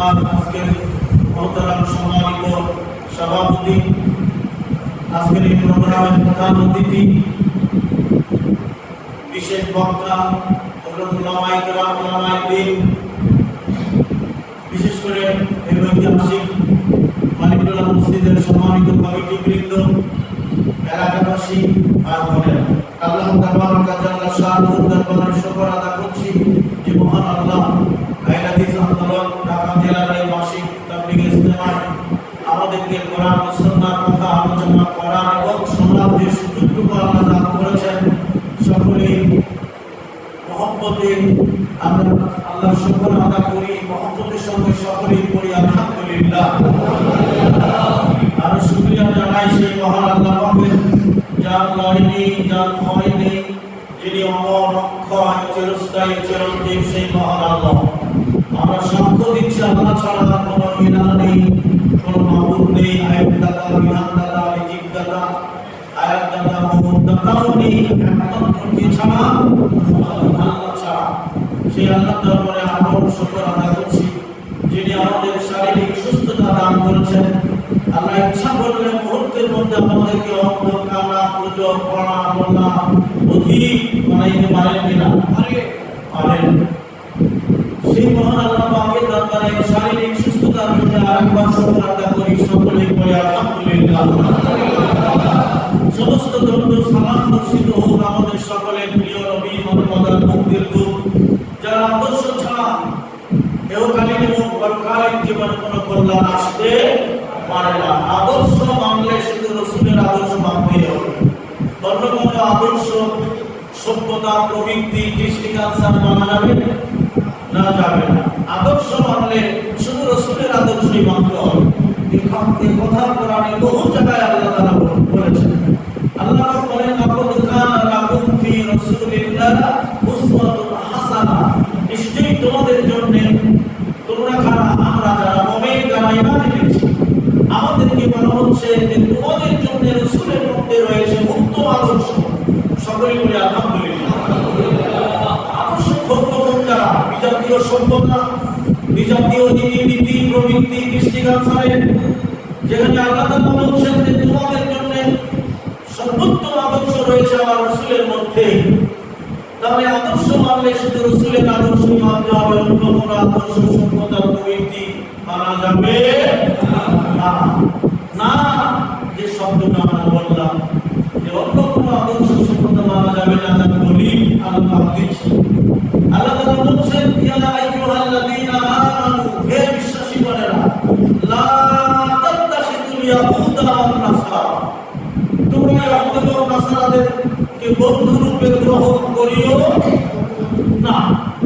আমার আজকের মহতারাম সম্মানিত সভাপতি, আজকের এই প্রোগ্রামের প্রধান অতিথি, বিশেষ বক্তা, বিশেষ করে এই ঐতিহাসিক মানিকটোলা মসজিদের সম্মানিত কমিটিবৃন্দ, এলাকাবাসী আর বোনেরা, আল্লাহ তাবারক ওয়া তাআলা শাহরুর দরবারে শুকর আদা করছি যে মহান আল্লাহ আইলাদিস আন্দোলন ঢাকা জেলার এই মাসিক তাবলীগ ইজতেমায় আমাদেরকে কোরআন ও সুন্নাহর কথা আলোচনা করার এবং শোনার যে সুযোগটুকু আল্লাহ দান করেছেন, সকলেই মহব্বতে আমরা আল্লাহর শুকর আদা করি, মহব্বতের সঙ্গে সকলেই পড়ি আলহামদুলিল্লাহ। আর শুকরিয়া জানাই সেই মহান আল্লাহ পাকের, যার লয় নেই, যার ক্ষয় নেই, যিনি অমর, অক্ষয়, চিরস্থায়ী, চিরঞ্জীব, সেই মহান আল্লাহ। আমরা সাক্ষ্য দিচ্ছি আল্লাহ ছাড়া কোনো ইলাহ নেই, কোনো মাবুদ নেই, আয়াতদাতা, বিধানদাতা, রিজিকদাতা, আয়াতদাতা, মাবুদদাতাও নেই, একমাত্র কে ছাড়া? আল্লাহ ছাড়া। সেই আল্লাহ দরবারে আমল শুকর আদায় করছি, যিনি আমাদের শারীরিক সুস্থতা দান করেছেন। আল্লাহ ইচ্ছা করলে মুহূর্তের মধ্যে আমাদেরকে অন্ধ, কানা, পুজো, পড়া, বলা অধিক বানাইতে পারেন কিনা? পারেন। সেই মহান আল্লাহ পাকের দরবারে শারীরিক সুস্থতার জন্য আরেকবার শুকর আদায় করি, সকলেই পড়ি আলহামদুলিল্লাহ। সমস্ত দরুদ সালাম বর্ষিত হোক আমাদের সকলের প্রিয় নবী মুহাম্মদ মুক্তির দূত, যার আদর্শ ছাড়া এহকালীন এবং পরকালীন জীবনে কোনো কল্যাণ আসতে পারে না। আদর্শ মানলে শুধু রাসূলের আদর্শ মানতেই হবে, অন্য কোনো আদর্শ, সভ্যতা, প্রবৃত্তি, কৃষ্টি, কালচার মানা যাবে না, যাবে না। আদর্শ মানলে শুধু রাসূলের আদর্শই মানতে হবে। এই কথা কোরআনে বহু জায়গায় আল্লাহ তাআলা বলেছেন। আল্লাহ বলেন, লাকাদ কানা লাকুম ফি রাসূলিল্লাহি উসওয়াতুন হাসানাহ, নিশ্চয়ই তোমাদের জন্য, তোমরা কারা? আমরা যারা মুমিন, যারা ঈমান এনেছি, আমাদেরকে বলা হচ্ছে যে তোমাদের জন্য রাসূলের মধ্যে রয়েছে উত্তম আদর্শ। সকলেই বলি আলহামদুলিল্লাহ। আদর্শ কোনটা? বিজাতীয় সভ্যতা, বিজাতীয় নীতি, প্রবৃত্তি, কৃষ্টি, কালচারের, যেখানে আল্লাহ তাআলা বলছেন যে তোমাদের জন্য সর্বোত্তম আদর্শ রয়েছে আমার রাসূলের মধ্যে। তাহলে আদর্শ মানলে শুধু রাসূলের আদর্শই মানতে হবে, অন্য কোনো আদর্শ, সভ্যতা, প্রবৃত্তি মানা যাবে না। না, যে শব্দটা আমরা বললাম যে অন্য কোনো আদর্শ, সভ্যতা মানা যাবে না, তার দলিল আল্লাহ দিচ্ছেন। আল্লাহ তাআলা বলছেন, ইয়া আইয়ুহাল্লাযীনা আমানু, হে বিশ্বাসীগণেরা, লা তাত্তাখিযুল ইয়াহুদা ওয়ান নাসারা, তোমরা ইহুদি ও নাসারাদেরকে বন্ধু রূপে গ্রহণ করিও না।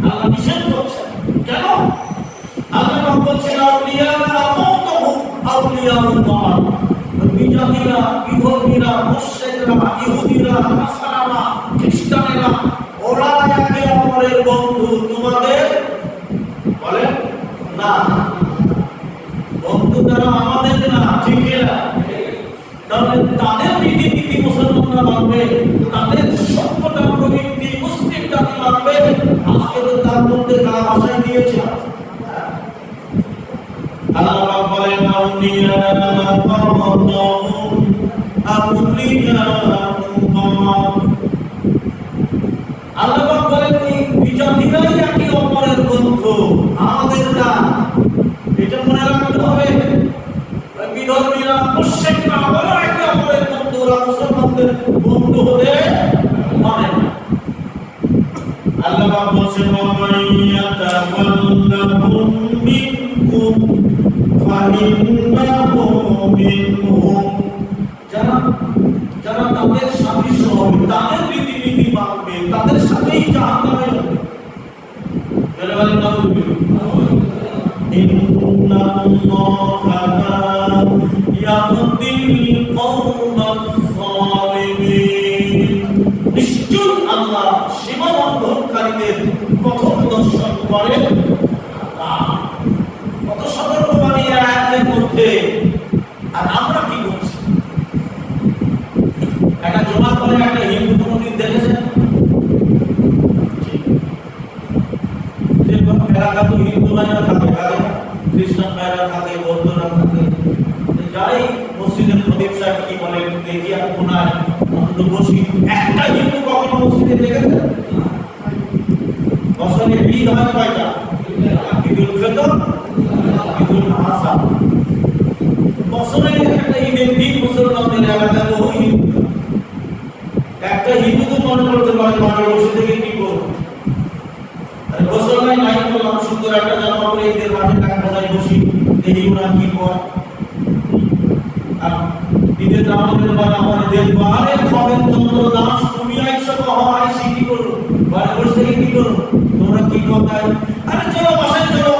আল্লাহ নিষেধ করছেন। কেন? আল্লাহ বলছেন, আউলিয়া আতাহুম আউলিয়াউল্লাহ, বিজাতিরা, বিধর্মীরা, মুশরিকরা, ইহুদিরা, নাসারারা, খ্রিস্টানেরা, ওরা একে অপরের বন্ধু, তোমাদের বলেন না। বন্ধু তারা আমাদের না, ঠিক না? তাহলে তাদের রীতিনীতি মুসলমানরা মানবে, তাদের সভ্যতা, প্রবৃত্তি মুসলিম জাতি মানবে। আজকে তো তার মধ্যে কার ভাষায় দিয়েছে। আল্লাহ বলেন, আউলিয়া বা'দুহুম আউলিয়া বা'দ। আল্লাহ বলেন, বিজাতিরাই একে অপরের বন্ধু, আমাদের না। এটা মনে রাখতে হবে। বিধর্মীরা, মুশরিকরা ওরা একে অপরের বন্ধু, ওরা মুসলমানদের বন্ধু হতে পারে না। আল্লাহ বলছেন, ওয়ামাইয়াতাওয়াল্লাহুম মিনকুম ফাইন্নাহু মিনহুম, যারা তাদের সাদৃশ্য হবে, তাদের রীতিনীতি মানবে, তাদের সাথেই জাহান্নামে যাবে। বলে বলেন নাউযুবিল্লাহ। ইন্নাল্লাহা লা ইয়াহদিল কওমাল যালিমিন, নিশ্চয় আল্লাহ সীমালঙ্ঘনকারীদের পথ প্রদর্শন করেন না। কত সতর্কবাণী এই আয়াতের মধ্যে। আর আমরা কি করছি? একটা জমা করে একটা হিন্দু কোনদিন দেখেছেন? এলাকা তো হিন্দু ভাইরা থাকে, খ্রিস্টান ভাইরা থাকে, বৌদ্ধরা থাকে, যাই মসজিদের খতিব সাহেব কি বলে দেখি আর কোনায় অন্তত বসি। একটা হিন্দু কখনো মসজিদে দেখেছে? বছরে ঈদ হয় কয়টা? ঈদুল ফিতর, ঈদুল আযহা। বছরে একটা ঈদের দিন মুসলমানদের এলাকায় বহু হিন্দু। একটা হিন্দু তো মনে করতে পারে বাড়ি বসে থেকে কি করবো, গোসল নাই করলাম, সুন্দর একটা জামা পরে ঈদের মাঠে কাকড়ায় বসি, দেখি ওরা কি করে। আর ঈদের নামাজের পর আমার দেখবো, আরে খবর চন্দ্র দাস তুমি আইসো আইসি কি করো, বাড়ি বসে থেকে কি করো, তোমরা কি কথায়, আরে চলো বসাই চলো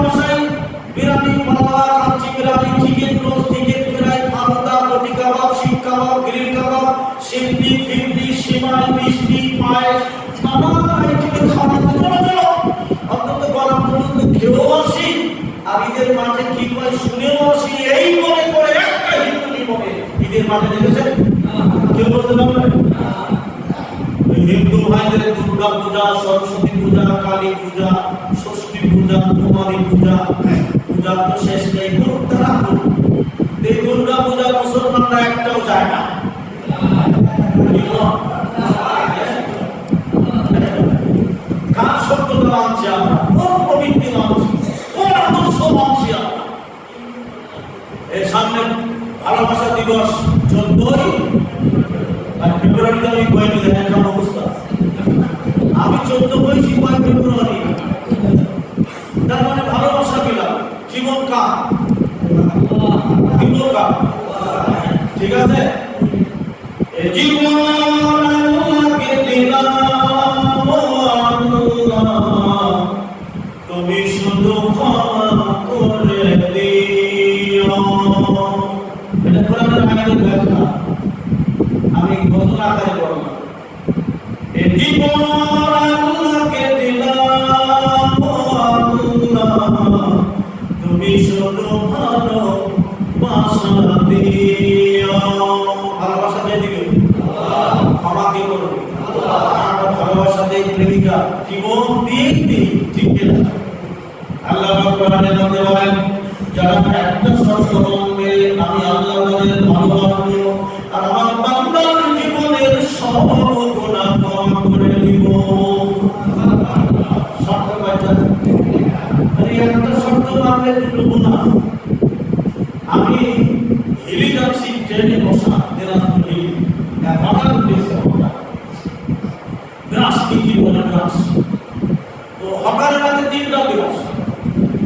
বসাই, বিরিয়ানি মালা খাচ্ছি, biryani chicken roast, chicken fry, falooda, রুটি কাবাব, শিক কাবাব, গ্রিল কাবাব, সিন্নি ফিন্নি, সিমাই, মিষ্টি, পায়েস, নানান আইটেমের খাবার। চলো চলো অন্তত গলা পর্যন্ত খেয়েও আসি, আর ঈদের মাঠে কি করে শুনেও আসি, এই মনে করে একটা হিন্দু জীবনে ঈদের মাঠে দেখেছেন? কেউ বলতে পারবে? হিন্দু ভাইদের দুর্গা পূজা, সরস্বতী পূজা, কালী পূজা, ষষ্ঠী পূজা, কুমারী পূজা, পূজা তো শেষ নেই, করুক তারা করুক। এই দুর্গা পূজা মুসলমানরা একটাও যায় না। কার সত্যতা মানছি আমরা, কোন প্রবৃত্তি মানছি, কোন আদর্শ মানছি আমরা? এর সামনে ভালোবাসা দিবস 14 আর ফেব্রুয়ারিতে আমি কয়েক দিন একটা অবস্থা, আমি 14 বয়সী 5 ফেব্রুয়ারি, তার মানে ভালোবাসা দিলাম, জীবন কার? জীবন কার? ঠিক আছে, জীবন আল্লাহকে দিলাম, তুমি শুধু ক্ষমা করে দিও। এটা কোরআনের আয়াতের ব্যাখ্যা, আমি ঘোষণা আকারে বললাম। এ জীবন আল্লাহকে দিলাম, তুমি শুধু ভালোবাসা দিও। ভালোবাসা দিয়ে দিবে, ক্ষমা কে করবে? আমরা ভালোবাসা দিয়ে প্রেমিকা জীবন দিয়ে দিই, ঠিক না? আল্লাহ কোরআনে বলেন, যারা একটা শর্ত মানবে, আমি আল্লাহ তাদের ভালোবাসবো আর আমার বান্দার জীবনের সব গুনাহ ক্ষমা করে দিব। শর্ত কয়টা? আরে একটা শর্ত মানলে দুটো গুনাহ। আমি হিলি যাচ্ছি, ট্রেনে বসা, দিনাজপুর হিলি, হঠাৎ উঠেছে গ্রাস, কি বলে গ্রাস, তো হকার রাতে 3টা দিবস,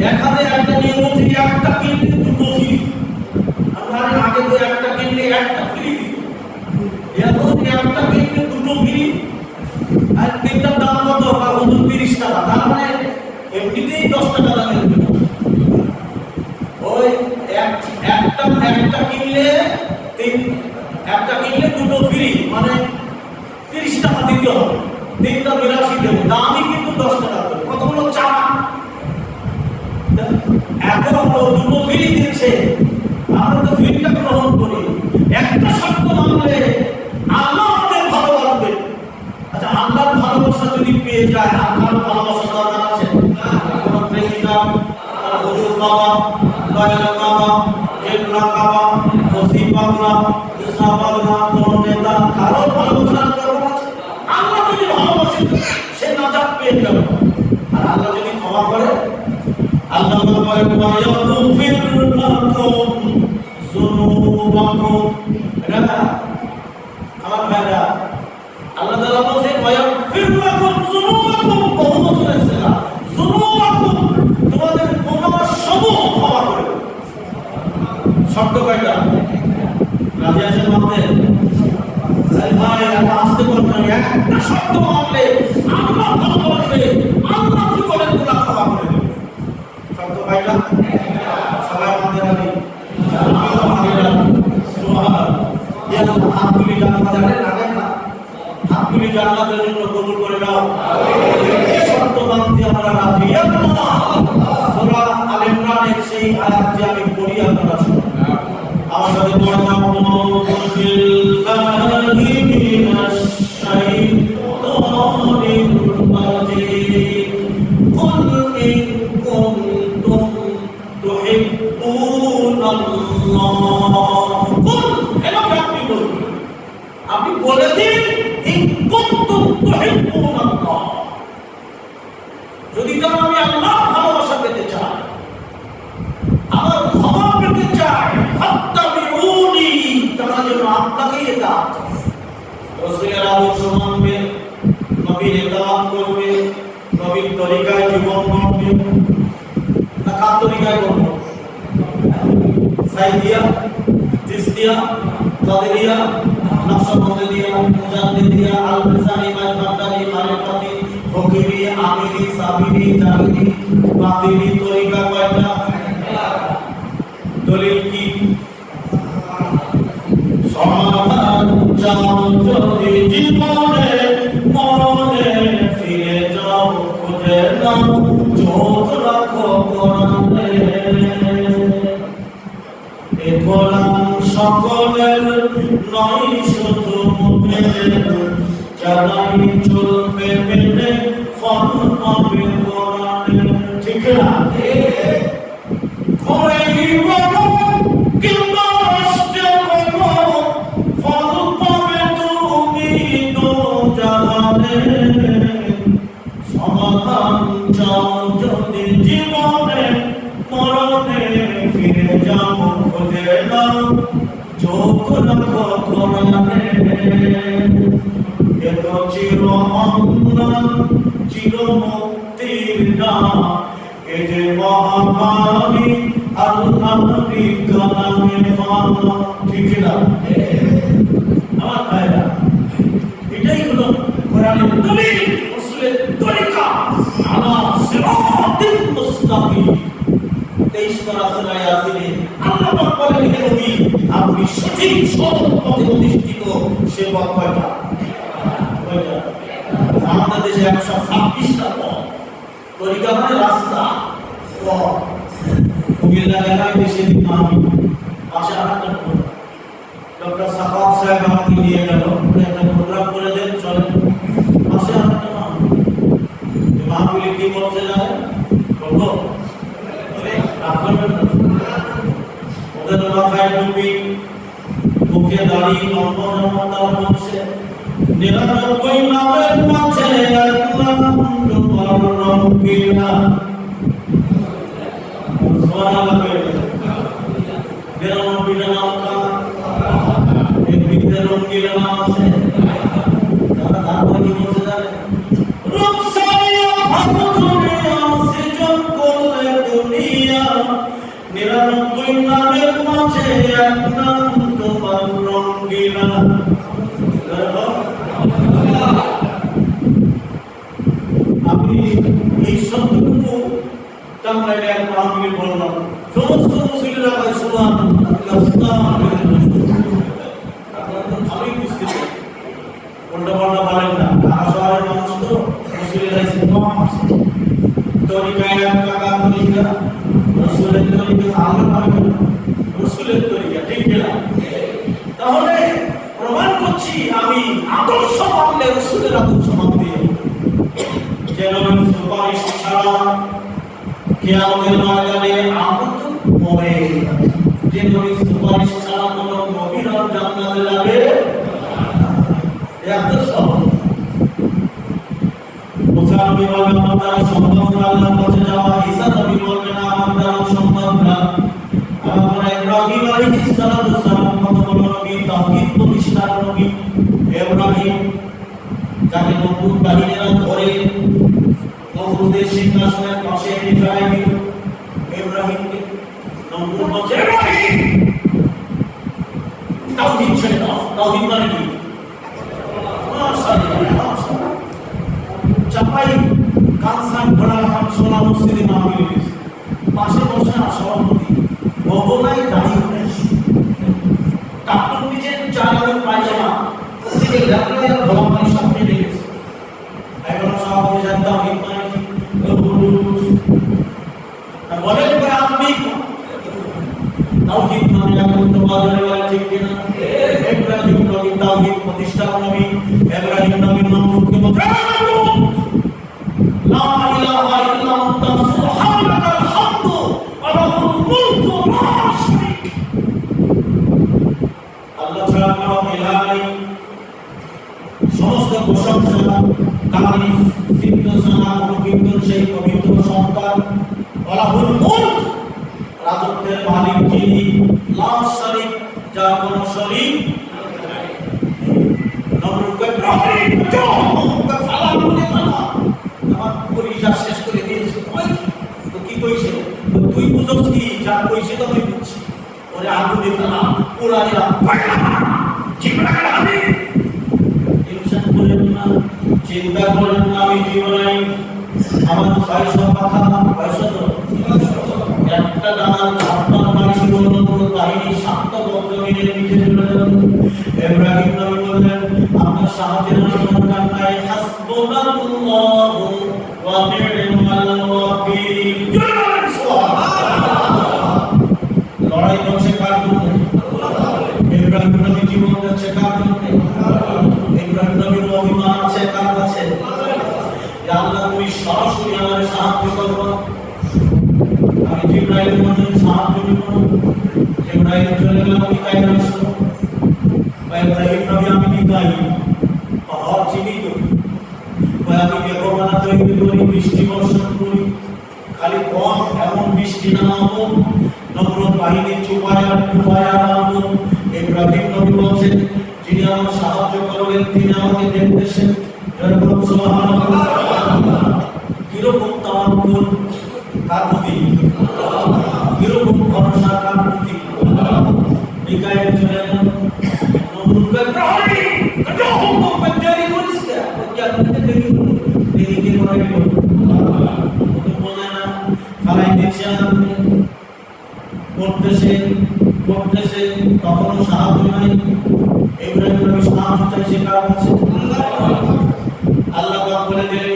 এক হাতে একটা নিয়ে বলছি একটা কিনলে দুটো ফ্রি। আমরা আগে তো একটা কিনলে একটা ফ্রি দিত, এখন একটা কিনলে দুটো ফ্রি, আর 3টার দাম কত? 30 টাকা, তার মানে এমনিতেই 10 টাকা দামের বেতন। ওই একটা কিনলে একটা কিনলে দুটো ফ্রি, মানে 30 টাকা দিতে হবে, 3টা 82 দেবো, দামই কিন্তু 10 টাকা করে। কতগুলো চা এখন দুটো ফ্রি দিচ্ছে, আমরা তো ফ্রিটা গ্রহণ করি। একটা শর্ত মানলে আল্লাহ আমাদের ভালোবাসবে। আচ্ছা, আল্লাহর ভালোবাসা যদি পেয়ে যায়, আল্লাহর ভালোবাসা দরকার আছে? কোন প্রেমিকা, হুজুর বাবা, দয়াল বাবা, কেবলা বাবা, ওসি বাবা, মুসা বাবা, কোন নেতা, কারো ভালোবাসার দরকার আছে? আল্লাহ যদি ভালোবাসে সে নাজাত পেয়ে যাবে। আর আল্লাহ যদি ক্ষমা করে, আল্লাহ বলেন ওয়ায়াগফির লাকুম যুনুবাকুম। এটা আমার ভাইরা, আল্লাহ তাআলা বলেন ওয়ায়াগফির লাকুম যুনুবাকুম, বহু বলেছে না, যুনুবাকুম, তোমাদের গুনাহ সমূহ ক্ষমা করে। শব্দ কয়টা? রাজি আছেন মানতে? ভাই একটা আসতে বলবেন, একটা শব্দ মানলে আল্লাহ ভালোবাসবে, আল্লাহ জীবনের গুনাহ ক্ষমা করে দেবে। শব্দ কয়টা? সবাই মানতে রাজি? হাতগুলি জান্নাতে রাখেন না, হাতগুলি জান্নাতের জন্য কবুল করে নাও। শব্দ মানতে আমরা রাজি। সূরা আল ইমরানের সেই আয়াত যে আমি পড়ি, আপনারা শুনুন। আমার সাথে পড়ুন, আউযু বিল্লাহি মিনাশ শাইতানির রাজিম। কুল ইন কুনতুম তরিকায় করবো, সাইদিয়া, তিস্তিয়া, কাদেরিয়া, নকশবন্দিয়া, মুজাদ্দিদিয়া, আল-ফিসানি, মাইবাদানি, মারিফাতি, ফকিরি, আমিরি, সাবিরি, জাহিরি, বাতিনি তরিকা কয়টা? দলিল কি? সমাধান চাও যদি জীবনে মরণে ফিরে যাও, খুঁজে নাও চোখ রাখো কোরআনে। এ কোরআন সকলের নয় শুধু মুখের, যারাই চলবে মেনে ফল পাবে কোরআনে। ঠিক না? ঘরেই বলো কিংবা রাষ্ট্রে বলো, ফল পাবে তুমি দোজাহানে। সমাধান চাও যদি জীবনে মরণে ফিরে যাও, খুঁজে নাও চোখ রাখো কোরআনে। এ তো চির অন্যায় চির মুক্তির নাম, এ যে মহামারী আল্লাহরই কালামে বানা। ঠিক না? আমার ভাইরা, এটাই হলো কোরআনের দলিল, রাসূলের তরিকা, আলা সিরাতিল মুস্তাকিম। 23 পারা সূরা ইয়াসিনে আল্লাহ পাক বলেন, হে নবী, আপনি সঠিক সৎ পথে অধিষ্ঠিত সেবক। কয়টা? আমাদের দেশে 126টা পথ। তরিকা মানে রাস্তা, পথ। কুমিল্লা এলাকায় বেশি দিন আমি পাশে আরেকটা ডক্টর সাফাত সাহেব আমাকে নিয়ে গেল, একটা প্রোগ্রাম করে দেন, চলেন। পাশে আরেকটা মাহফিলে কি বলছে জানেন? বলবো ওদের মাথায় টুপি, মুখে দাড়ি, লম্বা বলছে 99 নামের মাঝে এক নাম তোমার রঙ্গিলা। সুবহানাল্লাহ। 99টা নাম কার? এর ভিতরে রঙ্গিলা নাম আছে। তারপরে কি বলছে জানেন? রূপসারিয়া ভালো দুনিয়া সৃজন করলে দুনিয়া, 99 নামের মাঝে এক নাম তোমার রঙ্গিলা। আমি এই শব্দটুকু টাঙ্গাইলে এক মাহফিলে বললাম, সমস্ত মুসলিমরা ভাই সুবহানাল্লাহ, আপনারা তো ভালোই বুঝতে পারেন, কোনটা বলেন না। ঢাকা শহরের মানুষ তো মুসলিমরা কম আছে। তরিকায় কাকা তরিকা, রাসূলের তরিকা আলাদা হবে না, রাসূলের তরিকা। ঠিক না? তাহলে প্রমাণ করছি আমি আদর্শ মানলে রাসূলের আদর্শ মানতে হবে। যে নবীর সুপারিশ ছাড়া কিয়ামতের ময়দানে আমত মরে, যে নবীর সুপারিশ ছাড়া কোনো নবীর জান্নাতে যাবে এ আদর্শ। মুসা নবী বলবেন আমার দ্বারা সম্ভব না আল্লাহর কাছে যাওয়া, ঈসা নবী বলবেন আমার দ্বারা সম্ভব না। আমরা ইব্রাহিম আলাইহিস সালাম কত বড় নবী, তাওহীদ প্রতিষ্ঠার নবী। ইব্রাহিম যাকে নতুন বাহিনীরা ধরে নমরুদের সিংহাসনের পাশে ইব্রাহিমকে নমরুদ বলছে, ইব্রাহিম তাওহীদ ছেড়ে দাও। তাওহীদ মানে কি? চাপাই কানসান ঘোড়া খান সোনা মসজিদে মাহফিল পাশে বসে সভাপতি ভবনায় দাঁড়িয়ে টাকুর নিচে চালানোর পায়জামা থেকে রাখলে ভগবানের সামনে রেখেছে। এখন সভাপতি জানতাম বলেন আপনি তাওহীদ মানে এখন তো বাজারে বলে ঠিক কিনা? ইব্রাহিম নবী তাওহীদ প্রতিষ্ঠা নবী। ইব্রাহিম নবী নমরুদকে বলে লা ইলাহা ইল্লা আনতা সুবহানাকাল হামদু ওয়া লাহুল মুলকু লা শারীক। আল্লাহ ছাড়া কোনো ইলাহ নেই। সমস্ত প্রশংসা তারিফ সিদ্ধসানা অনুকীর্তন সেই পবিত্র সত্তার। ওয়া লাহুল মুলক, রাজত্বের মালিক যিনি, লা শারীক, যার কোনো শরীক নাই। নমরুদকে ইব্রাহিম কে ফালা বলে ফালা আমার পরিচয় শেষ করে দিয়েছে। তো কি কইছে? তুই বুঝছ কি যা কইছে তো তুই বুঝছি ওরে আগুনে ফেলা পোড়াইয়া টেনশন করেন না, চিন্তা করেন না, আমি জীবনাই আমার 600 পাখা 600 একটা ডানার আপনার বাড়ি বলল কোনো কাহিনী 7 বছরের নিচে চলে গেল। ইব্রাহিম নবী বললেন আপনার সাহায্যের দরকার নাই, হাসবুনাল্লাহু ওয়া নি'মাল ওয়াকিল। লড়াই করছে কার জন্য? ইব্রাহিম নবী জীবন যাচ্ছে কার জন্য? ইব্রাহিম নবীর অভিমান আছে কার কাছে? আল্লাহ তুমি সরাসরি আমার সাহায্য করো, আমি জিবরাইলের মধ্যে সাহায্য নিব। জিবরাইল চলে গেল মিকাইল আসলো, ইব্রাহিম নবী আমি মিকাইল পাহাড় চিনি তো, আমি দেখো না তৈরি করি, বৃষ্টি বর্ষণ করি, খালি কম এমন বৃষ্টি নামাবো নমরুদ বাহিনী চুপায়া নামাবো। ইব্রাহিম নবী বলছেন যিনি আমার সাহায্য করবেন তিনি আমাকে দেখতেছেন। কিরকম তাওয়াক্কুল কার প্রতি, কিরকম ভরসা কার প্রতি? মিকাইল চলে গেল, নমরুদ দেরি করিস দেরি কে করে বলে না খালাই দিচ্ছে করতেছে তখনও সাহায্য নাই। ইব্রাহিম নবী সাহায্য চাইছে কার কাছে? আল্লাহ পাক বলে দিলেন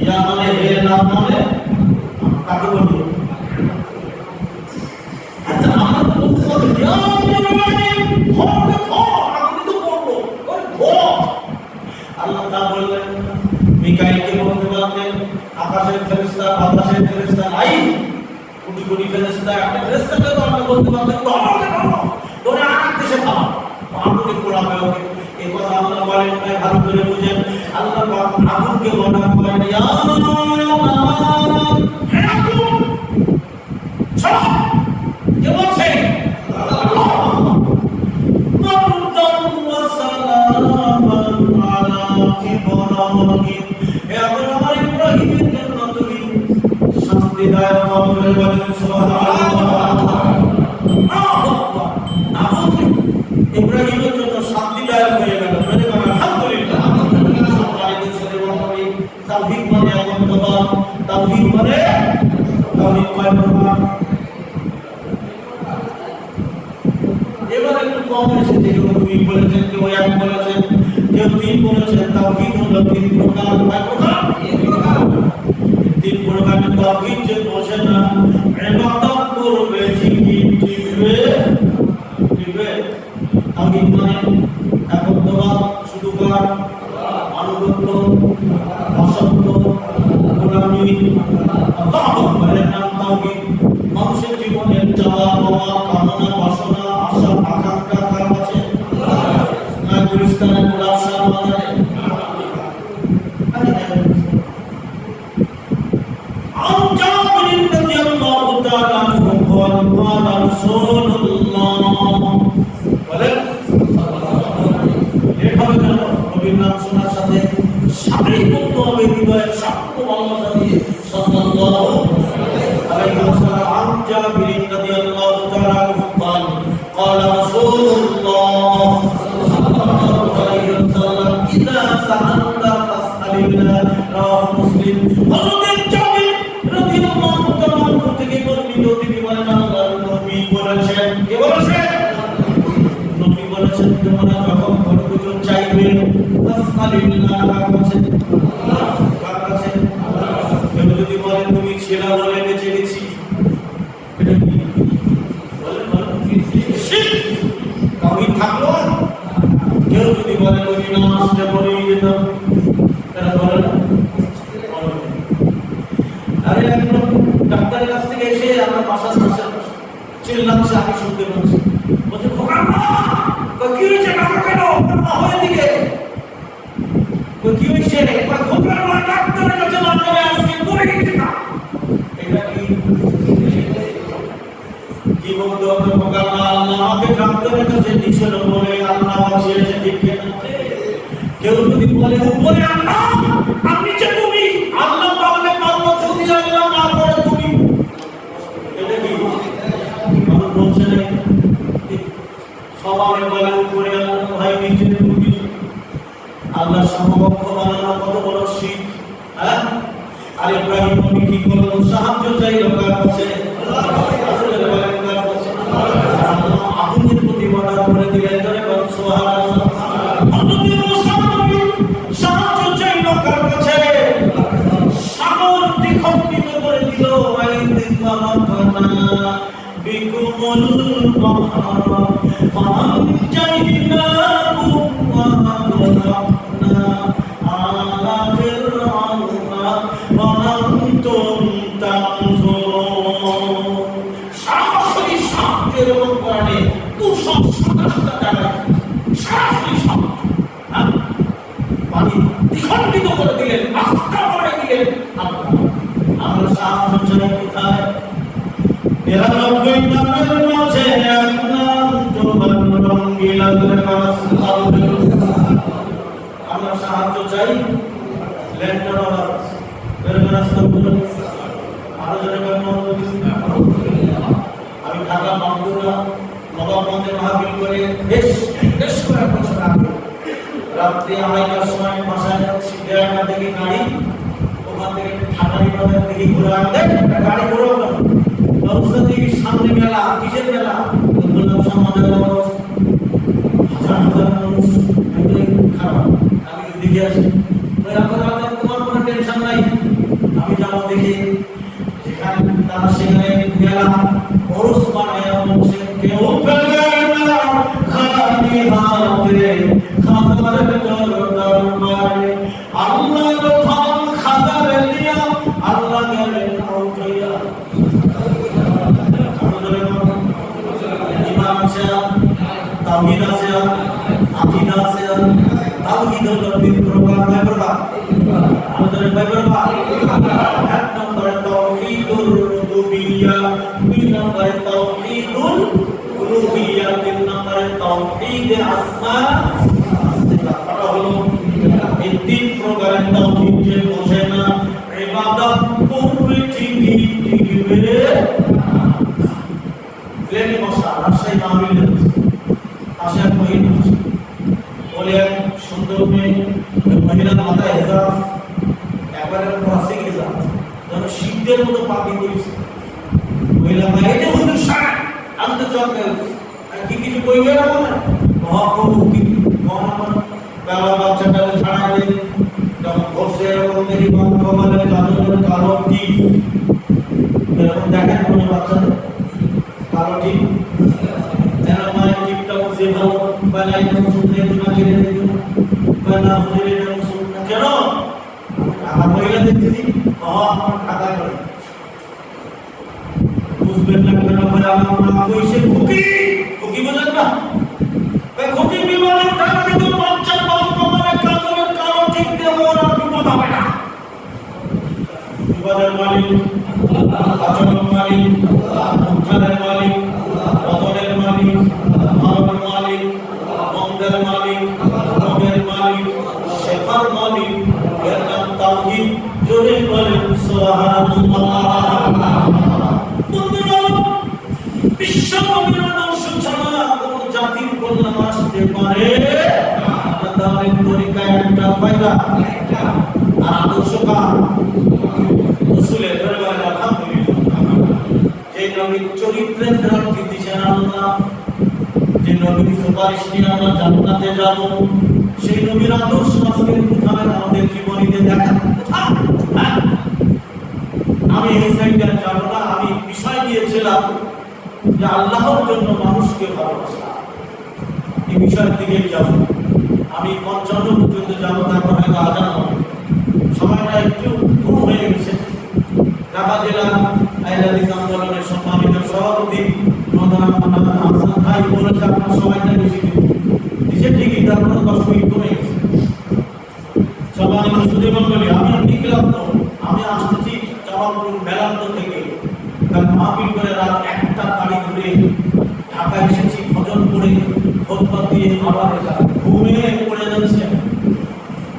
ইয়া মানে হে নাম মানে কাকে বলবো? আচ্ছা আমরা তো বলতে পারি ইয়া মানে আপনি তো বলবো আল্লাহ তা বললেন মিকাইলকে বলতে পারতেন আকাশের ফেরেশতা বাতাসের ফেরেশতা নাই, কোটি কোটি ফেরেশতা, একটা ফেরেশতাকে তো আমরা বলতে পারতেন ধরে আকাশে থামা আগুনে পোড়াবে ওকে। এই কথা আল্লাহ বলেন তাই ভালো করে বুঝেন। আল্লাহ পাক আগুনকে বলা করেন ইয়া আগুন ছাড়ো, কে বলছে? ইব্রাহিমের জন্য শান্তিদায়ক হয়ে গেল। আলহামদুলিল্লাহ। তাওহীদ মানে একত্ববাদ, তাওহীদ মানে তাওহীদ কয় প্রকার? এবার একটু কম এসেছে, কেউ 2 বলেছেন, কেউ 1 বলেছেন, কেউ 3 বলেছেন। তাওহীদ হলো 3 প্রকার। কয় প্রকার? 3 প্রকার তাওহীদ যে বোঝে না, ইবাদত করবে ঠিকই ঠিকবে ঠিকবে। তাওহীদ মানে একত্ববাদ, শুধু কার? আনুগত্য, অসত্য, গোলামি, আল্লাহু আকবারের নাম তাওহীদ। মানুষের জীবনের চাওয়া পাওয়া, কামনা বাসনা, আশা আকাঙ্ক্ষা কার কাছে? না গুলিস্তানে গোলাপ শাহ বাজারে ডাক্তারের কাছ থেকে এসে আমার বাসার পাশে চিল্লাচ্ছে, আমি শুনতে পাচ্ছি, বলছে কি হয়েছে টাকা কেন হয়ে দিকে কি হয়েছে ডাক্তারের কাছে মাধ্যমে আজকে পড়ে গেছে না। এটা কি বলতে হবে? আল্লাহ আমাকে ডাক্তারের কাছে নিছিল বলে আল্লাহ বাঁচিয়েছে, ঠিক না? কেউ যদি বলে উপরে আল্লাহ আপনি যে তুমি হ্যাঁ, আর ইব্রাহিম নবী কি করলেন? সাহায্য চাইলো কার কাছে? আল্লাহর কাছে। আল্লাহ আগুনের প্রতি অর্ডার করে দিলেন, ধরে বলুন সুবহানাল্লাহ। হযরত মুসা নবী সাহায্য চাইলো কার কাছে? সাগর দ্বিখণ্ডিত করে দিল। বিকুমুল বাহরা ফাআনজাইনাকুম ওয়া আগরাকনা আলা ফিরআউনা ওয়া আনতুম তানজুরুন। সরাসরি শব্দের কোরআনে 227টা জায়গায় সরাসরি শব্দ, পানি দ্বিখণ্ডিত করে দিলেন, আস্থা করে দিলেন। আমরা সাহায্য চাই কোথায়? 99 নামের মাঝে এক নাম তোমার রঙ্গিলা কাজ। আমরা সাহায্য চাই ল্যান্ডার আওয়াজ আমি ঢাকা মামদুরা নবাবগঞ্জে মাহফিল করে বেশ কয়েক বছর আগে রাত্রি 2:30টার সময় বাসায় যাচ্ছি, দেড়টা থেকে গাড়ি ওখান থেকে ঠাটারি বাজার থেকে ঘুরে আনলে গাড়ি ঘুরে ব্যবস্থা থেকে সামনে মেলা। কিসের মেলা? বললাম সমাজের হাজার হাজার মানুষ, খারাপ। আমি দিকে আসি, তোমার কোনো টেনশন নাই, আমি যাবো দেখি। সেখানে তারা সেখানে মেলা খরচ বানায় বলছে, কেউ ফেলে না খালি হাতে খাতার দরবারে। আল্লাহ প্রথম খাতার দিয়া আল্লাহ গেলেন আউটাইয়া। ইমান আছে, তাওহীদ আছে, আকীদা আছে। তাওহীদ হলো তিন প্রকার, কয় প্রকার? আমাদের কয় প্রকার? এক নম্বরে তাওহীদুর রুবুবিয়্যা, দুই নম্বরে তাওহীদুল উলুহিয়্যা, তিন নম্বরে তাওহীদে আসমা সিফাত। এটা হলো এই তিন প্রকারের তাওহীদ। যে বোঝে না ইবাদত করবে ঠিকই টিকবে প্লেনে বসা। রাজশাহী মাহফিলে পাশে এক মহিলা বলে, এক সুন্দর মেয়ে, মহিলার মাথায় হেজাব, একবারে ক্রসিং হেজাব, যেন শীতের মতো পাখি করেছে। মহিলা ভাই, এই যে হুজুর সাহেব আমি তো চল কি কিছু কইবে না বলে মহাপ্রভু কি বেলা বাচ্চাটা ছাড়া দেয় যখন বসে এরকম দেখি বাচ্চাদের কাজলের কালো টিপ এরকম দেখেন কোনো বাচ্চাদের কালো টিপ, যেন মায়ের টিপটা বসে ভালো বেলায় যেমন শুনতে তোমরা কেড়ে দিত বেলা হুজুরে যেমন শুনতে কেন আমার মহিলা দেখতেছি আমার খাতা করে বুঝবেন না কেন বলে আমার কইছে খুকি খুকি বলেন না খুকি বিমানের টাকা কিন্তু বাচ্চার বাবা মানে কাজলের কালো টিপ দিয়ে ওর আর বিপদ হবে না। বিপদের মালিক আচরণ মালিক উদ্ধারের মালিক পতনের মালিক ভালোর মালিক মন্দের মালিক রোগের মালিক শেফার মালিক, এর নাম তাওহীদ। জোরে বলেন সুবহানাল্লাহ। বিশ্ব নবীর আদর্শ ছাড়া কোন জাতির কল্যাণ আসতে পারে না। তাহলে তরিকায় একটা ফায়দা আর আদর্শ কার? রাসূলের। ধরে বলেন আলহামদুলিল্লাহ। যে নবীর চরিত্রের ধারণ দিয়েছেন আল্লাহ, যে নবীর সুপারিশ নিয়ে আমরা জান্নাতে যাব, সেই নবীর আদর্শ আজকে কোথায় আমাদের জীবনীতে দেখা? আমি এই সাইডে যাব না, আমি বিষয় দিয়েছিলাম যে আল্লাহর জন্য মানুষকে ভালোবাসা, এই বিষয়ের দিকে যাব। আমি 55 পর্যন্ত যাবো, তারপর হয়তো আজান হবে। সময়টা একটু কম হয়ে গেছে। ঢাকা জেলা আইলাদিস আন্দোলনের সম্মানিত সভাপতি হাসান ভাই বলেছে আপনার সময়টা বেশি দিচ্ছে, ঠিকই, তারপরে 10 মিনিট কমে গেছে। সম্মানিত সুধীমণ্ডলী, আমি নিকলাম তো, আমি আসতেছি জামালপুর মেলান্ত থেকে, কারণ মাহফিল করে রাত 1টা গাড়ি ধরে ঢাকা এসেছি। ভজন করে খোদবা দিয়ে আবার ঘুমিয়ে পড়ে যাচ্ছে।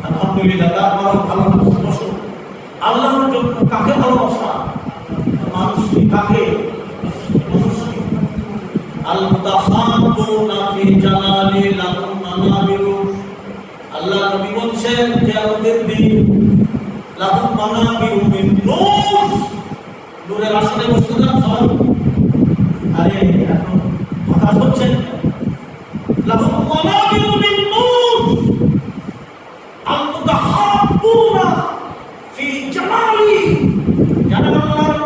আলহামদুলিল্লাহ, তারপর ভালোবাসা আল্লাহর জন্য কাকে ভালোবাসা? মানুষকে কাকে? মানুষকে। আল মুতাহাব্বুনা ফি জালালি লাহুম মানাবিরু। আল্লাহ নবী বলছেন কিয়ামতের দিন লাহুম মানাবিউ মিন নূর, নূরের আসনে বসতে যান সবাই। আরে এখন হতাশ হচ্ছেন? লাহুম মানাবিউ মিন নূর আল মুতাহাব্বুনা ফি জামালি, যারা আল্লাহর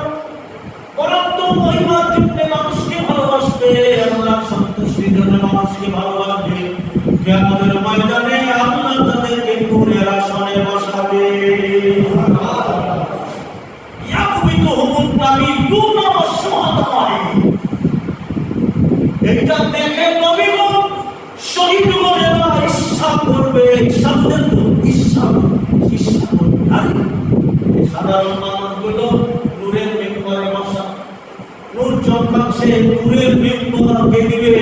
বরাদ্দ মহিমার জন্য মানুষকে ভালোবাসবে, আল্লাহর সন্তুষ্টির জন্য মানুষকে ভালোবাসবে, কিয়ামতের ময়দানে আল্লাহ তাদেরকে নূরের আসনে বসাবে। ইয়াকুবিতুহুমুন নাবিয়্যুনা ওয়াশ-শুহাদা, এটা দেখে নবীগণ শহীদগণেরা ঈর্ষা করবে, ঈর্ষা করবে। আর সাধারণ মানুষগুলো নূরের মেম্বারে বসা, নূর চমকাচ্ছে, নূরের মেম্বারকে দিবে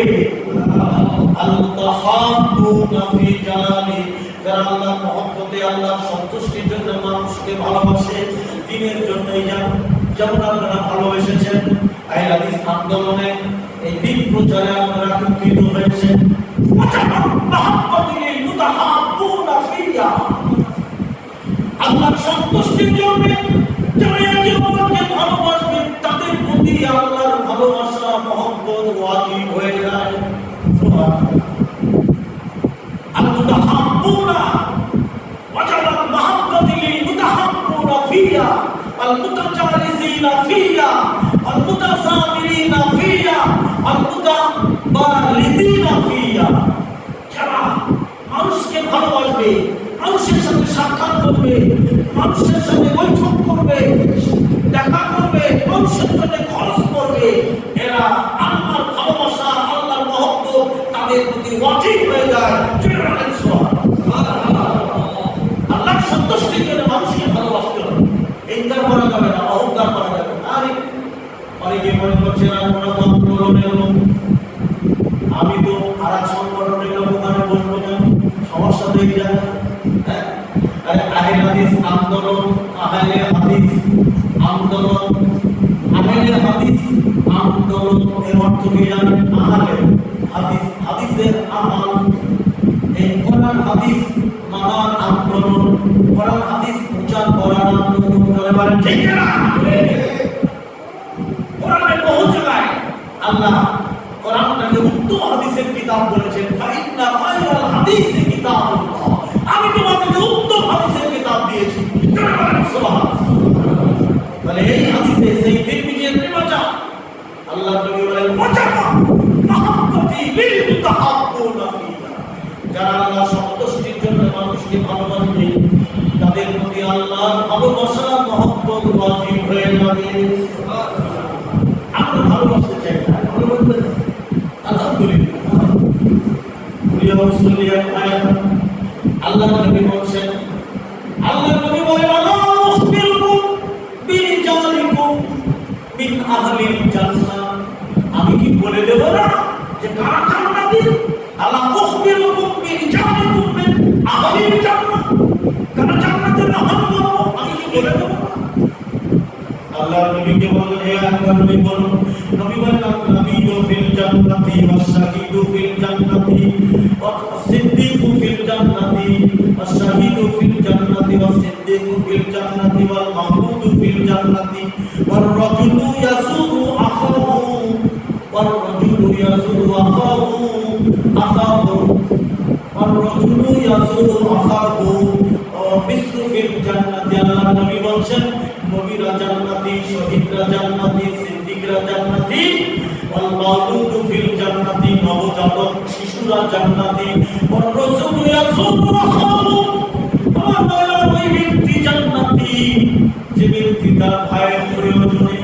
আল-মুতাহাব্বুনা ফি জালালি, যারা আল্লাহর মহব্বতে আল্লাহর সন্তুষ্টির জন্য মানুষকে ভালোবাসে, দ্বীনের জন্য যেমন আপনারা ভালোবেসেছেন। আহলে হাদিস আন্দোলনে এই দ্বীন প্রচারে আপনারা একত্রিত হয়েছেন। মাহাব্বাতিল মুতাহাব্বুনা ফিয়া, আল্লাহর সন্তুষ্টির জন্য যারা একে অপরকে ভালোবাসবে তাদের প্রতি আল্লাহর ভালোবাসা মহব্বত ওয়াজিব হয়ে যায়। আল-মুতাহাব্বুনা ওয়াজাবাত মাহাব্বাতিল মুতাহাব্বুনা ফিয়া আল-মুতাজালিসিনা ফিয়া আল-মুতাসাবিরিনা ফিয়া আল-মুতাবারিদিনা ফিয়া, যারা মানুষকে ভালোবাসবে, মানুষের সাথে সাক্ষাৎ করবে, মানুষের সাথে বৈঠক করবে, দেখা করবে, মানুষের জন্য খরচ করবে, এরা আল্লাহর ভালোবাসা আল্লাহর মহব্বত তাদের প্রতি ওয়াজিব হয়ে যায়। আল্লাহর সন্তুষ্টির জন্য মানুষকে ভালোবাসতে হবে, ইনকার করা যাবে না, অহংকার করা যাবে না। অনেকে মনে করছেন আমরা তো আন্দোলনের লোক, আমি তো আর এক সংগঠনের লোক, ওখানে বলবো না, সমস্যা তো এই জায়গায়। আহলে হাদিস আন্দোলন, আহলে হাদিস আন্দোলন, আহলে হাদিস আন্দোলন এর অর্থ কি জানেন? আহলে হাদিস, হাদিসের আমাল, এই কোরআন হাদিস মানার আন্দোলন, কোরআন হাদিস প্রচার করার আন্দোলন। বলেন ঠিক না? কোরআনের বহু জায়গায় আল্লাহ কোরআনটাকে উত্তম হাদিসের কিতাব বলেছেন। ফাইন্না খায়রাল হাদিসি কিতাবুল্লাহ, আমি তোমাদেরকে উত্তম হাদিসের কিতাব দিয়েছি। তাহলে এই হাদিসে সেই তিরমিজির রিওয়াজা আল্লাহ নবী বলেন ওয়াজাবা মাহাব্বাতি লিল মুতাহাব্বুনা ফিয়া, যারা আল্লাহর সন্তুষ্টির জন্য মানুষকে ভালোবাসবে তাদের প্রতি আল্লাহর ভালোবাসা মহব্বত ওয়াজিব হয়ে যাবে। আমরা ভালোবাসতে চাই না, ভালোবাসবেন আলহামদুলিল্লাহ। আল্লাহ নবী বলছেন, আল্লাহ নবী বলেন আলা উখবিরুকুম বিরিজালিকুম মিন আহলিল জান্নাহ, আমি কি বলে দেব না যে কারা জান্নাতি? আলা উখবিরুকুম বিরিজালিকুম মিন আহলিল জান্নাহ, কারা জান্নাতের আহল বলবো, আমি কি বলে দেব না? আল্লাহ নবীকে বলেন, হে আল্লাহ নবী বলুন। নবী বলেন আন-নাবিয়্যু ফিল জান্নাতি ওয়াশ-শাহীদু ফিল জান্নাতি ওয়াস-সিদ্দীকু ফিল জান্নাতি ওয়াশ-শাহীদু ফিল জান্নাতি ওয়াস-সিদ্দীকু ফিল জান্নাতি ওয়াল মাহমুদু ফিল জান্নাতি ওয়ার-রাজুলু ইয়াসুরু আখাহু ওয়ার-রাজুলু ইয়াসুরু আখাহু ওয়ার-রাজুলু ইয়াসুরু আখাহু মিসলু ফিল জান্নাতি। আল্লাহ নবী বলেন নবীরা জান্নাতি, শহীদরা জান্নাতি, সিদ্দিকরা জান্নাতি, ওয়াল মাউলুদু ফিল জান্নাতি, নবজাতক শিশুরা জান্নাতি, ওয়ার রাসূলু ইয়াসুরু আখাহু, আমার ওই ব্যক্তি জান্নাতি যে ব্যক্তি তার ভাইয়ের প্রয়োজনে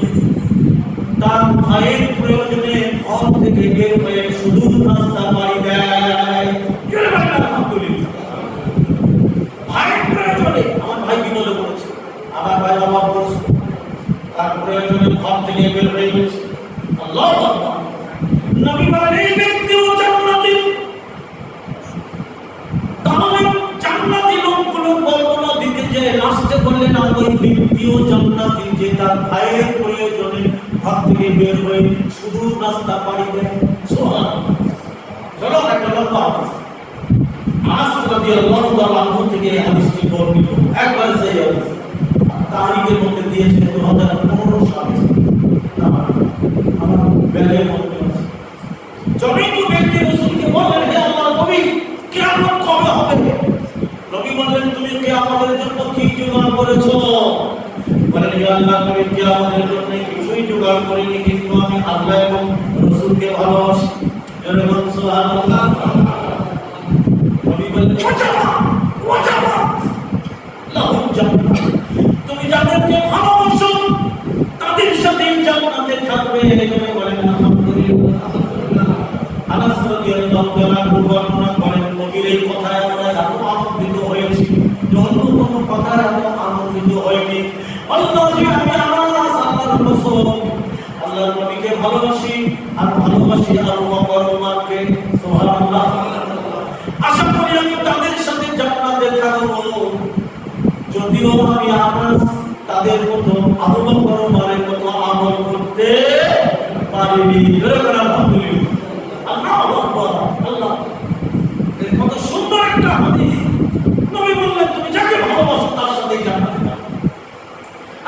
ঘর থেকে বের হয়ে শুধু রাস্তা পাড়ি দেয়। আলহামদুলিল্লাহ, ভাইয়ের প্রয়োজনে, আমার ভাই বিপদে পড়েছে, আমার ভাই অভাব পড়েছে, তার প্রয়োজনে ঘর থেকে বের হয়ে গেছে। আল্লাহু আকবার। নবী বলেন এই ব্যক্তিও জান্নাতি। তাহলে জান্নাতি লোকগুলো বর্ণনা দিতে যে লাস্টে বললেন ওই ব্যক্তিও জান্নাতি যে তার ভাইয়ের প্রয়োজনে ঘর থেকে বের হয়ে শুধু রাস্তা পাড়ি দেয়। সুবহানাল্লাহ। চলো একটা লম্বা হাদিস, আনাস রাদিয়াল্লাহু তাআলা আনহু থেকে এই হাদিসটি বর্ণিত, একবার সেই হাদিস। 2015 সালে আমার ব্যাগের মধ্যে আছে। যখন তো ব্যক্তি রাসূলকে বললেন, হে আল্লাহর নবী, কিয়ামত কবে হবে? নবী বললেন, তুমি কিয়ামতের জন্য কি জোগাড় করেছো? বলেন, হে আল্লাহর নবী, কিয়ামতের জন্য কিছুই জোগাড় করিনি, কিন্তু আমি আল্লাহ এবং রাসূলকে ভালোবাসি। এরকম সুবহানাল্লাহ। নবী বললেন, ওয়াজাবা লাহুম জান্নাত, তুমি যাদেরকে ভালোবাসো তাদের সাথে জান্নাতে থাকবে। এখানে বলেন আলহামদুলিল্লাহ। আনাস রাদিয়াল্লাহু তাআলা বর্ণনা করেন, নবীর এই কথায় আমরা এত আনন্দিত হয়েছি, অন্য কোনো কথায় এত আনন্দিত হয়নি। আল্লাহকে আমি আনাস আল্লাহর রাসূল আল্লাহর নবীকে ভালোবাসি, আর ভালোবাসি আবু বকর ওমরকে। সুবহানাল্লাহ। আশা করি আমি তাদের সাথে জান্নাতে থাকবো। যদিও আমি আনাস তাদের মতো আবু বকর ওমরের মতো আমল করতে পারিনি। আলহামদুলিল্লাহ। আল্লাহু আকবার। আল্লাহ, কত সুন্দর একটা হাদিস। নবী বললেন, তুমি যাকে ভালোবাসো তার সাথে জান্নাতে যাবে।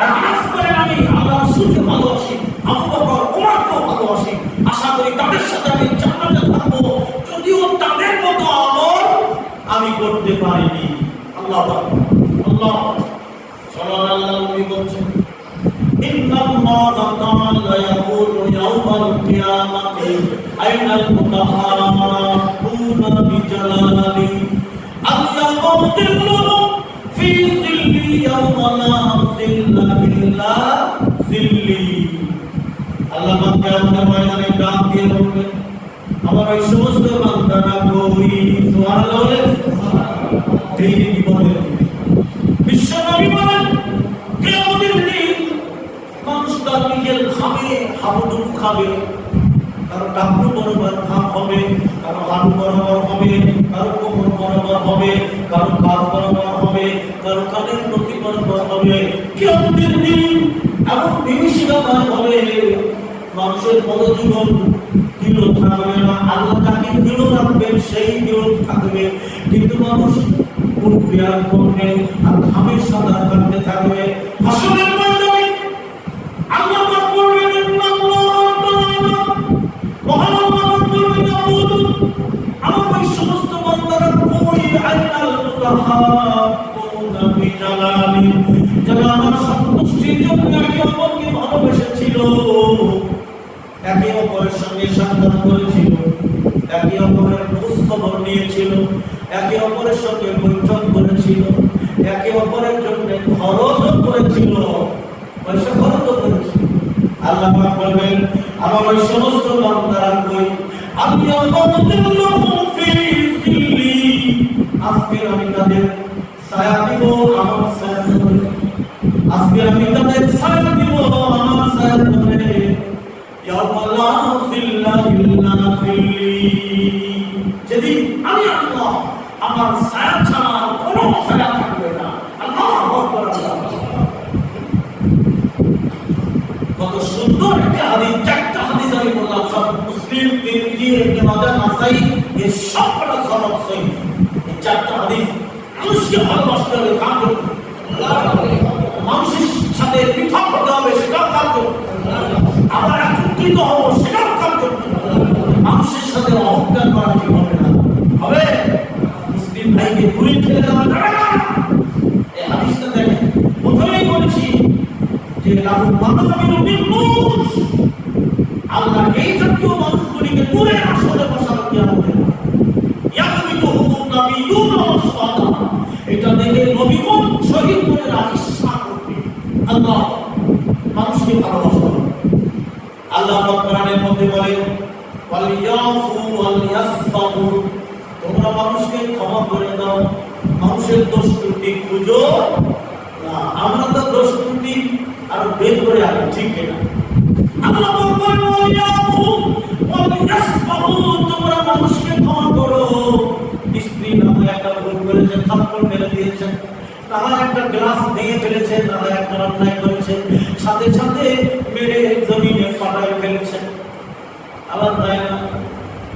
আর আনাস বলেন, আমি আল্লাহর রাসূলকে ভালোবাসি, আবু বকর ওমরকে ভালোবাসি, আশা করি তাদের সাথে আমি জান্নাতে থাকবো, যদিও তাদের মতো আমল আমি করতে পারিনি। আল্লাহ আল্লাহ সাল্লাল্লাহু আলাইহি বলছেন, ইন্নাল্লাহা তাআলা ইয়াকুলু ইয়াওমাল কিয়ামাতি আইনাল মুতাহাবুনা বিজালালি আল-ইয়াওমা যিল্লুহুম ফি যিল্লি ইয়াওমা লা যিল্লা ইল্লা যিল্লি। আল্লাহ কিয়ামতের ময়দানে ডাক দিয়ে বলবেন, আমার এই সমস্ত বান্দারা কই? সুবহানাল্লাহ। এই জীবনের বিশ্বনবী বলেন, কিয়ামতের দিন মানুষ তার নিজের খাবে, হাবুডুবু খাবে। কারো টাকু বরাবর ঘাম হবে, কারো হাঁটু বরাবর হবে, কারো কোমর বরাবর হবে, কারো কাঁধ বরাবর হবে, কারো কানের নথি বরাবর হবে। কিয়ামতের দিন এমন বিভীষিকাময় হবে, মানুষের পদযুগল দৃঢ় থাকবে না। আল্লাহ তাকে দৃঢ় রাখবেন, সেই দৃঢ় থাকবে, কিন্তু মানুষ উঠবে আর করবে আর ঘামের সাদা কাটতে থাকবে। হাসরের ময়দানে আল্লাহ পাক বলবেন, আমার ওই সমস্ত বান্দারা কই? আইনাল মুতাহাবুনা বিজালালি, যারা আমার সন্তুষ্টির জন্য একে অপরকে ভালোবেসেছিল, একে অপরের সঙ্গে সাক্ষাৎ করেছিল, একে অপরের খোঁজ খবর নিয়েছিল, একে অপরের সঙ্গে বৈঠক করেছিল, একে অপরের জন্য খরচও করেছিল, পয়সা খরচও করেছিল। আল্লাহ পাক বলবেন, আমার ওই সমস্ত বান্দারা কই? আমি আজকে আমি তাদের ছায়া দিব, আমার ছায়া দেব। আজকে আমি তাদের ছায়া দিব, আমার ছায়া দেবে। যেদিন আমি আল্লাহ, আমার ছায়া ছাড়া কোনো ছায়া থাকবে না। আল্লাহু আকবার। কত সুন্দর একটা হাদিস, চারটা হাদিস আমি বললাম, সব মুসলিম, তিরমিজি, ইবনে মাজাহ, নাসাই, এই সবকটা সনদ সহিহ। এই চারটা হাদিস মানুষকে ভালোবাসতে হবে, কাম করতে হবে, মানুষের সাথে পৃথক হতে হবে, সেটাও কাম করতে হবে, আবার একত্রিত হব, সেটাও কাম করতে হবে, মানুষের সাথে অহংকার করা ঠিক হবে না। হবে মুসলিম ভাইকে ঘুরে ফেলে দেওয়া যাবে না। এই হাদিসটা দেখেন, প্রথমেই বলেছি যে লাহু মানামিরু মিন নূর, আল্লাহ এই জাতীয় মানুষগুলিকে নূরের আসলে বসানো কিয়ামতের ইয়াকবিতুহুম নাবিয়্যুনা ওয়া সুহাদা, এটা দেখে নবীগণ শহীদ করে রাখিসা করবে। আল্লাহ মানুষকে ভালোবাসা। আল্লাহ পাক কোরআনের মধ্যে বলেন, ওয়ালিয়াফু ওয়ালিয়াসফাহু, তোমরা মানুষকে ক্ষমা করে দাও, মানুষের দোষ ত্রুটি খুঁজো না। আমরা তো দোষ ত্রুটি আর বের করে আনি, ঠিক না? আল্লাহ বলেন, ওয়ালিয়াফু ওয়ালিয়াসফাহু, তোমরা মানুষকে ক্ষমা করো। স্ত্রী না হয় একটা ভুল করেছে, থাপ্পড় মেরে দিয়েছেন, না হয় একটা গ্লাস ভেঙে ফেলেছেন, না হয় একটা অন্যায় করেছেন, সাথে সাথে মেরে জমিনে পাঠায় ফেলেছেন। আবার তাই না,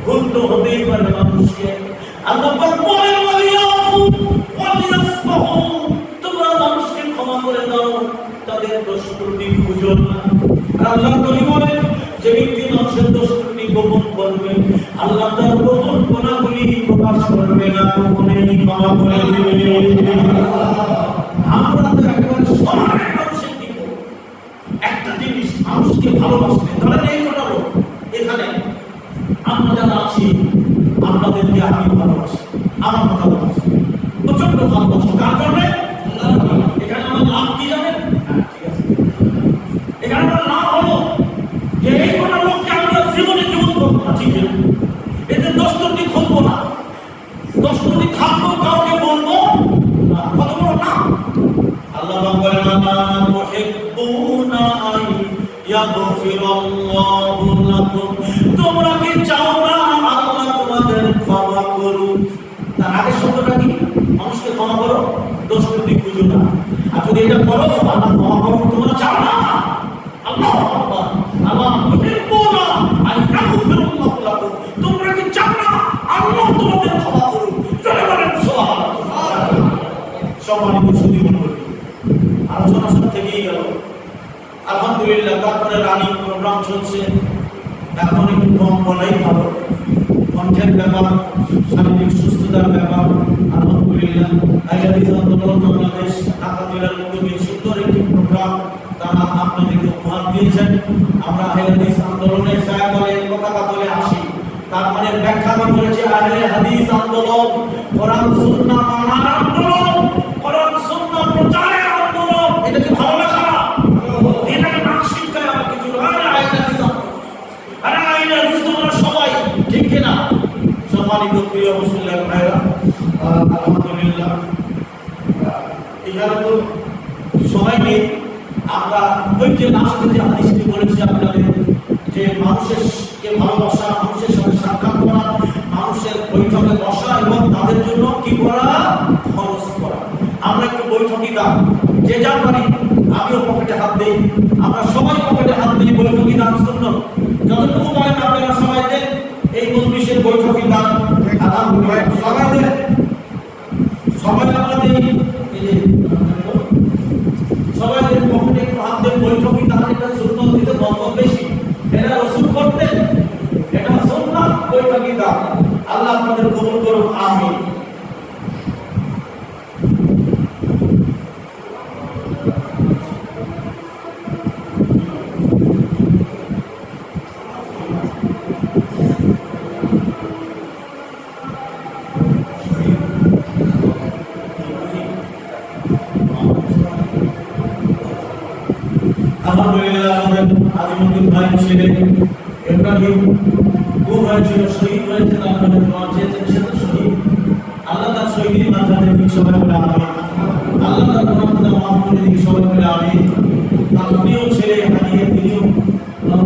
ভুল তো হতেই পারে মানুষকে। আল্লাহ পাক বলেন, ওয়ালিয়াফু ওয়ালিয়াসফাহু, তোমরা মানুষকে ক্ষমা করে দাও। তার তাদের দোষ ত্রুটি খুঁজো না। আল্লাহ নবী বলেন, যে ব্যক্তি মানুষের দোষ ত্রুটি গোপন করবে, আল্লাহ তার গোপন গুনাহগুলি প্রকাশ করবে না, গোপনেই ক্ষমা করে দিবে। আমরা তো একবার সবাই মানুষের কি একটা জিনিস, মানুষকে ভালোবাসতে, ধরেন এই কথা বল, এখানে আমরা যারা আছি, আপনাদেরকে আমি ভালোবাসি, আমার কথা বলছি, প্রচন্ড ভালোবাসি, কার কারণে? এখানে আমার নাম কি জানেন? ঠিক আছে, এখানে আমার নাম হলো যে এই কোনো লোককে আমরা জীবনে জীবন করবো না, ঠিক আছে, এতে দস্তটি খুলবো না, দস্তটি থাকবো, কাউকে বলবো না, কত বড় নাম। আল্লাহ বলেন, মা তুহিব্বুনা আন ইয়াগফিরাল্লাহু লাকুম, তোমরা কি চাও না আল্লাহ তোমাদের ক্ষমা করুন? তার আগের শব্দটা কি? মানুষকে ক্ষমা করো, দোষ ত্রুটি খুঁজো না। আর যদি এটা করো, আল্লাহ ক্ষমা করুন, তোমরা চাও না? আল্লাহ আল্লাহ তুহিব্বুনা আন ইয়াগফিরাল্লাহু লাকুম, তোমরা কি চাও না আল্লাহ তোমাদের ক্ষমা করুন? জয় বলেন সুবহানাল্লাহ। সম্মানিত সুধী মণ্ডলী, আলোচনা শুরু থেকেই গেল, আলহামদুলিল্লাহ। তারপরে রানিং প্রোগ্রাম চলছে, এখন একটু কম বলাই ভালো, কণ্ঠের ব্যাপার, শারীরিক সুস্থতার ব্যাপার। আলহামদুলিল্লাহ, আইহাদিস আন্দোলন বাংলাদেশ ঢাকা জেলার উদ্যোগে সুন্দর একটি প্রোগ্রাম তারা আপনাদেরকে উপহার দিয়েছেন। আমরা আইহাদিস আন্দোলনের ছায়াতলে, পতাকা তলে আসি, তার মানে ব্যাখ্যা আমি বলেছি, আহলে হাদিস আন্দোলন, কোরআন সুন্নাহ মানার আন্দোলন, কোরআন সুন্নাহ প্রচারের আন্দোলন। এটা কি ভালো না খারাপ? এটাকে না শিক্ষায় আমার কিছু সবাই, ঠিক কিনা? সম্মানিত প্রিয় মুসলিম ভাইরা, আলহামদুলিল্লাহ, এখানে তো সময় নেই। আমরা ওই যে লাস্টে যে হাদিসটি বলেছি আপনাদের, যে মানুষকে ভালোবাসা, মানুষের সাথে সাক্ষাৎ করা, মানুষের বৈঠকে বসা এবং তাদের জন্য কি করা? খরচ করা। আমরা একটু বৈঠকি দান, যে যা পারি, আমিও পকেটে হাত দিই, আমরা সবাই পকেটে হাত দিই, বৈঠকি দান সুন্নাত, যতটুকু পারেন আপনারা সবাই দেন। এই মজলিসের বৈঠকি দান আলহামদুলিল্লাহ সবাই দেন, সবাই আমরা দেই, সবাই পকেটে একটু হাত দেন। বৈঠকি দান এটা সুন্নাত, দিতে কত বেশি, এটা রাসূল করতেন, এটা সুন্নাত। বৈঠকি দান আল্লাহ আপনাদের কবুল করুন, আমিন। আলহামদুলিল্লাহ, আমাদের আদিমুদ্দিন ভাই ছিলেন, ইব্রাহিম গুম হয়েছিল, শহীদ হয়েছেন, আপনাদের দোয়া চেয়েছেন, সে তো শহীদ। আল্লাহ তার শহীদের মাঝারে দিক সবাই বলে আমিন। আল্লাহ তার গুনাহ মাফ করে দিক সবাই বলে আমিন। তার প্রিয় ছেলে হারিয়ে, তিনিও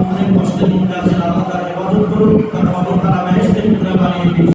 অনেক কষ্টের মধ্যে আছেন, আল্লাহ তার ইবাদত করুন, তার কবর তারা বেহেশতের টুকরা বানিয়ে দিন।